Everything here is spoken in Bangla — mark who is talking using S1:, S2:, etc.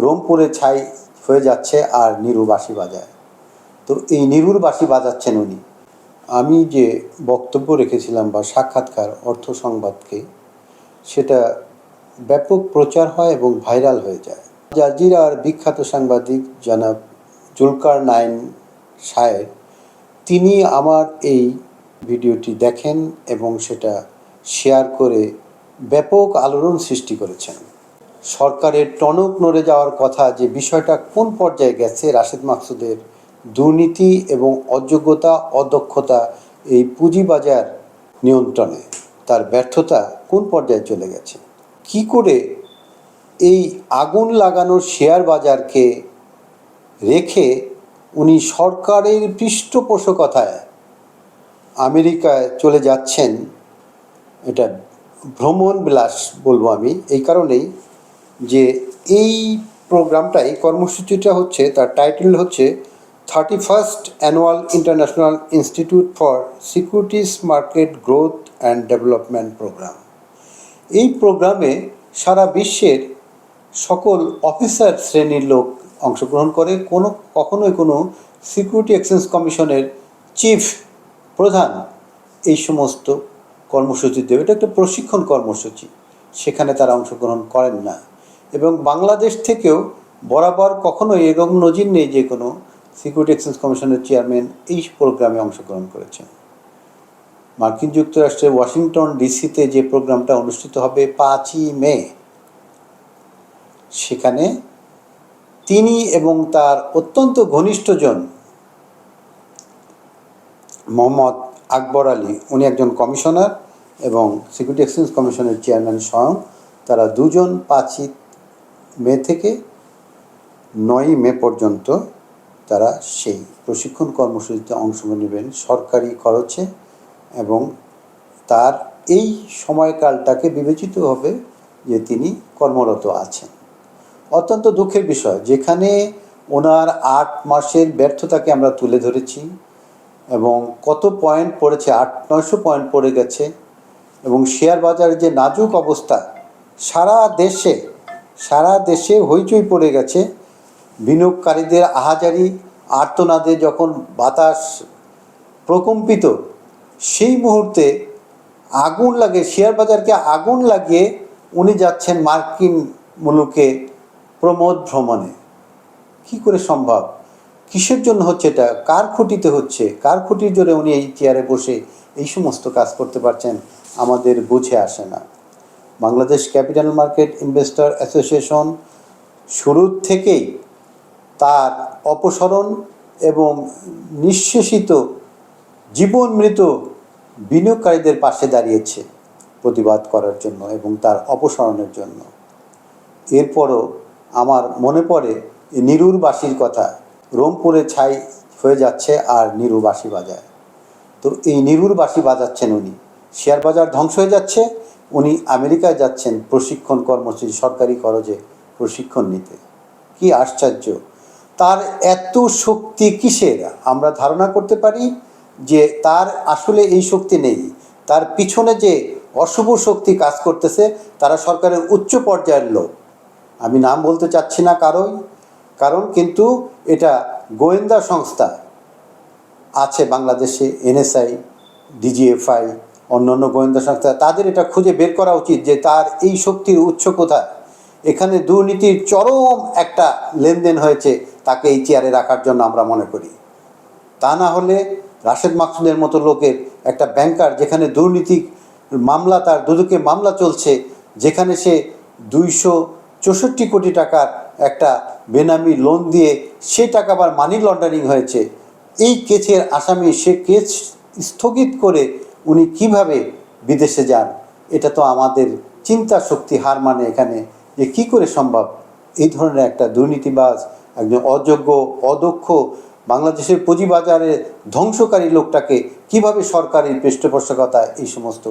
S1: রংপুরে ছাই হয়ে যাচ্ছে আর নিরু বাঁশি বাজায়। তো এই নিরুর বাঁশি বাজাচ্ছেন উনি। আমি যে বক্তব্য রেখেছিলাম বা সাক্ষাৎকার অর্থ সংবাদকে, সেটা ব্যাপক প্রচার হয় এবং ভাইরাল হয়ে যায়। জাজিরার বিখ্যাত সাংবাদিক জনাব জুলকারনাইন সাহেব, তিনি আমার এই ভিডিওটি দেখেন এবং সেটা শেয়ার করে ব্যাপক আলোড়ন সৃষ্টি করেছেন। সরকারের টনক নড়ে যাওয়ার কথা যে বিষয়টা কোন পর্যায়ে গেছে, রাশেদ মাকসুদের দুর্নীতি এবং অযোগ্যতা, অদক্ষতা, এই পুঁজিবাজার নিয়ন্ত্রণে তার ব্যর্থতা কোন পর্যায়ে চলে গেছে, কি করে এই আগুন লাগানো শেয়ার বাজারকে রেখে উনি সরকারের পৃষ্ঠপোষকতায় আমেরিকায় চলে যাচ্ছেন। এটা ভ্রমণ বিলাস বলবো আমি এই কারণেই যে এই প্রোগ্রামটা, এই কর্মসূচিটা হচ্ছে, তার টাইটেল হচ্ছে 31st annual international institute for securities market growth and development programme. এই প্রোগ্রামে সারা বিশ্বের সকল অফিসার শ্রেণীর লোক অংশগ্রহণ করে। কখনোই কোনো সিকিউরিটি এক্সচেঞ্জ কমিশনের চিফ, প্রধান এই সমস্ত কর্মসূচি দেবে। এটা একটা প্রশিক্ষণ কর্মসূচি, সেখানে তারা অংশগ্রহণ করেন না। এবং বাংলাদেশ থেকেও বরাবর কখনোই এরকম নজির নেই যে কোনো সিকিউরিটি এক্সচেঞ্জ কমিশনের চেয়ারম্যান এই প্রোগ্রামে অংশগ্রহণ করেছেন। মার্কিন যুক্তরাষ্ট্রের ওয়াশিংটন ডিসিতে যে প্রোগ্রামটা অনুষ্ঠিত হবে 5ই মে, সেখানে তিনি এবং তার অত্যন্ত ঘনিষ্ঠজন মোহাম্মদ আকবর আলী, উনি একজন কমিশনার এবং সিকিউরিটি এক্সচেঞ্জ কমিশনের চেয়ারম্যান স্বয়ং, তারা দুজন 5ই মে থেকে 9ই মে পর্যন্ত তারা সেই প্রশিক্ষণ কর্মসূচিতে অংশ নেবেন সরকারি খরচে। এবং তার এই সময়কালটাকে বিবেচিত হবে যে তিনি কর্মরত আছেন। অত্যন্ত দুঃখের বিষয়, যেখানে ওনার 8 মাসের ব্যর্থতাকে আমরা তুলে ধরেছি এবং কত পয়েন্ট পড়েছে, 800-900 পয়েন্ট পড়ে গেছে। এবং শেয়ার বাজারের যে নাজুক অবস্থা, সারা দেশে হইচই পড়ে গেছে। বিনিয়োগকারীদের আহাজারি আর্তনাদে যখন বাতাস প্রকম্পিত, সেই মুহূর্তে আগুন লাগে, শেয়ার বাজারকে আগুন লাগিয়ে উনি যাচ্ছেন মার্কিন মুলুকে প্রমোদ ভ্রমণে। কি করে সম্ভব? কিসের জন্য হচ্ছে এটা? কার খুঁটিতে হচ্ছে? কার খুঁটির জোরে উনি এই চেয়ারে বসে এই সমস্ত কাজ করতে পারছেন? আমাদের বুঝে আসে না। Bangladesh capital market investor association শুরুর থেকেই তার অপসারণ এবং নিঃশেষিত জীবন মৃত বিনিয়োগকারীদের পাশে দাঁড়িয়েছে প্রতিবাদ করার জন্য এবং তার অপসারণের জন্য। এরপরও আমার মনে পড়ে নিরুর বাঁশির কথা। রংপুরে ছাই হয়ে যাচ্ছে আর নিরু বাঁশি বাজায়। তো এই নিরুর বাঁশি বাজাচ্ছেন উনি। শেয়ার বাজার ধ্বংস হয়ে যাচ্ছে, উনি আমেরিকায় যাচ্ছেন প্রশিক্ষণ কর্মসূচি, সরকারি খরচে প্রশিক্ষণ নিতে। কি আশ্চর্য! তার এত শক্তি কিসের? আমরা ধারণা করতে পারি যে তার আসলে এই শক্তি নেই। তার পিছনে যে অশুভ শক্তি কাজ করতেছে, তারা সরকারের উচ্চ পর্যায়ের লোক। আমি নাম বলতে চাচ্ছি না কারণ কিন্তু এটা গোয়েন্দা সংস্থা আছে বাংলাদেশে, এনএসআই, ডিজিএফআই, অন্যান্য গোয়েন্দা সংস্থা, তাদের এটা খুঁজে বের করা উচিত যে তার এই শক্তির উৎস কোথায়। এখানে দুর্নীতির চরম একটা লেনদেন হয়েছে তাকে এই চেয়ারে রাখার জন্য আমরা মনে করি। তা না হলে রাশেদ মাকসুদের মতো লোকের, একটা ব্যাংকার, যেখানে দুর্নীতি মামলা, তার দুদকে মামলা চলছে, যেখানে সে 264 কোটি টাকার একটা বেনামি লোন দিয়ে সে টাকা আবার মানি লন্ডারিং হয়েছে, এই কেসের আসামি, সে কেস স্থগিত করে উনি কিভাবে বিদেশে যান? এটা তো আমাদের চিন্তা শক্তি হার মানে এখানে, যে কী করে সম্ভব এই ধরনের একটা দুর্নীতিবাজ, একজন অযোগ্য, অদক্ষ বাংলাদেশের পুঁজিবাজারে ধ্বংসকারী লোকটাকে কিভাবে সরকারি পৃষ্ঠপোষকতায় এই সমস্ত